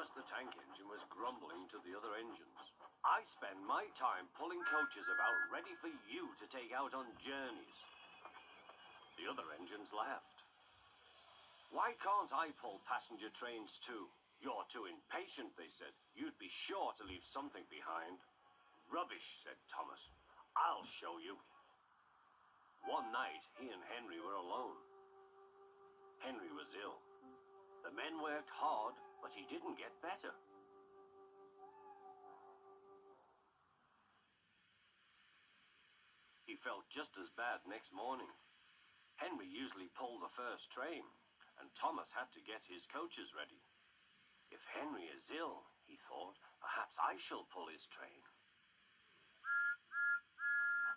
Thomas the Tank Engine was grumbling to the other engines. I spend my time pulling coaches about ready for you to take out on journeys. The other engines laughed. Why can't I pull passenger trains too? You're too impatient, they said. You'd be sure to leave something behind. Rubbish, said Thomas. I'll show you. One night, he and Henry were alone. Henry was ill. The men worked hard, but he didn't get better. He felt just as bad next morning. Henry usually pulled the first train, and Thomas had to get his coaches ready. If Henry is ill, he thought, perhaps I shall pull his train.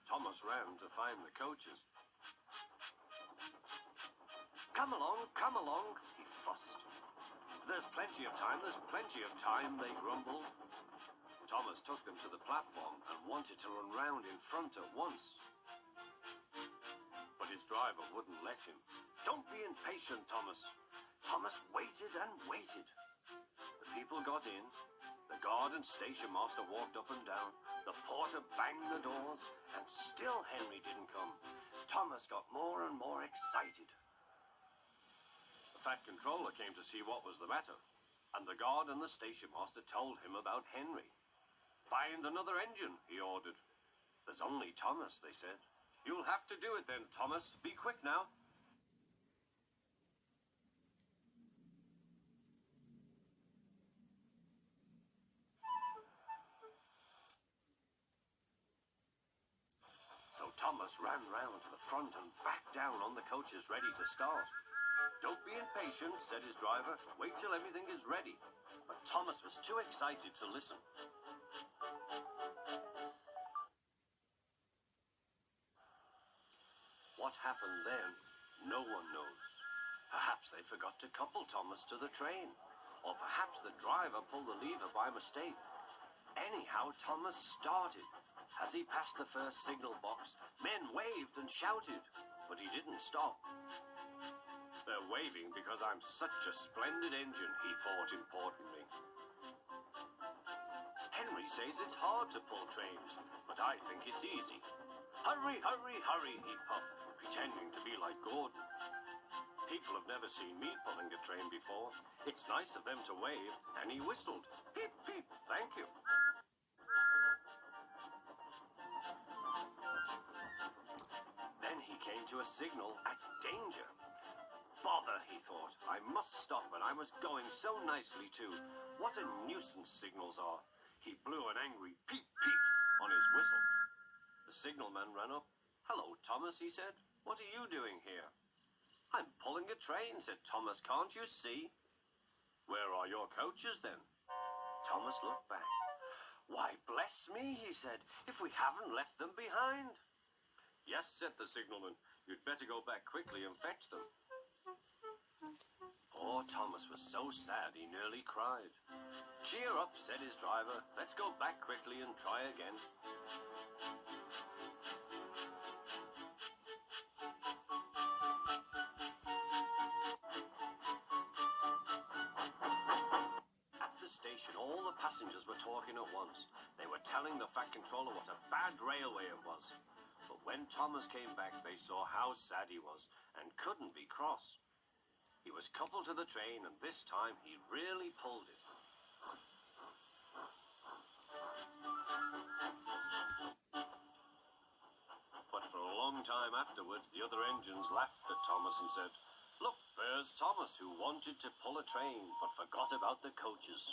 Thomas ran to find the coaches. Come along, he fussed. There's plenty of time, they grumbled. Thomas took them to the platform and wanted to run round in front at once. But his driver wouldn't let him. Don't be impatient, Thomas. Thomas waited and waited. The people got in. The guard and station master walked up and down. The porter banged the doors, and still Henry didn't come. Thomas got more and more excited. The Fat Controller came to see what was the matter, and the guard and the station master told him about Henry. Find another engine, he ordered. There's only Thomas, they said. You'll have to do it then, Thomas. Be quick now. So Thomas ran round to the front and back down on the coaches ready to start. Don't be impatient, said his driver. Wait till everything is ready. But Thomas was too excited to listen. What happened then, no one knows. Perhaps they forgot to couple Thomas to the train. Or perhaps the driver pulled the lever by mistake. Anyhow, Thomas started. As he passed the first signal box, men waved and shouted, but he didn't stop. They're waving because I'm such a splendid engine, he thought importantly. Henry says it's hard to pull trains, but I think it's easy. Hurry, hurry, hurry, he puffed, pretending to be like Gordon. People have never seen me pulling a train before. It's nice of them to wave, and he whistled. Peep, peep, thank you. Then he came to a signal at danger. Bother, he thought. I must stop, and I was going so nicely too. What a nuisance signals are. He blew an angry peep, peep on his whistle. The signalman ran up. Hello, Thomas, he said. What are you doing here? I'm pulling a train, said Thomas. Can't you see? Where are your coaches, then? Thomas looked back. Why, bless me, he said, if we haven't left them behind. Yes, said the signalman. You'd better go back quickly and fetch them. Poor Thomas was so sad he nearly cried. Cheer up, said his driver. Let's go back quickly and try again. At the station, all the passengers were talking at once. They were telling the Fat Controller what a bad railway it was. But when Thomas came back, they saw how sad he was and couldn't be cross. He was coupled to the train, and this time he really pulled it. But for a long time afterwards, the other engines laughed at Thomas and said, Look, there's Thomas, who wanted to pull a train, but forgot about the coaches.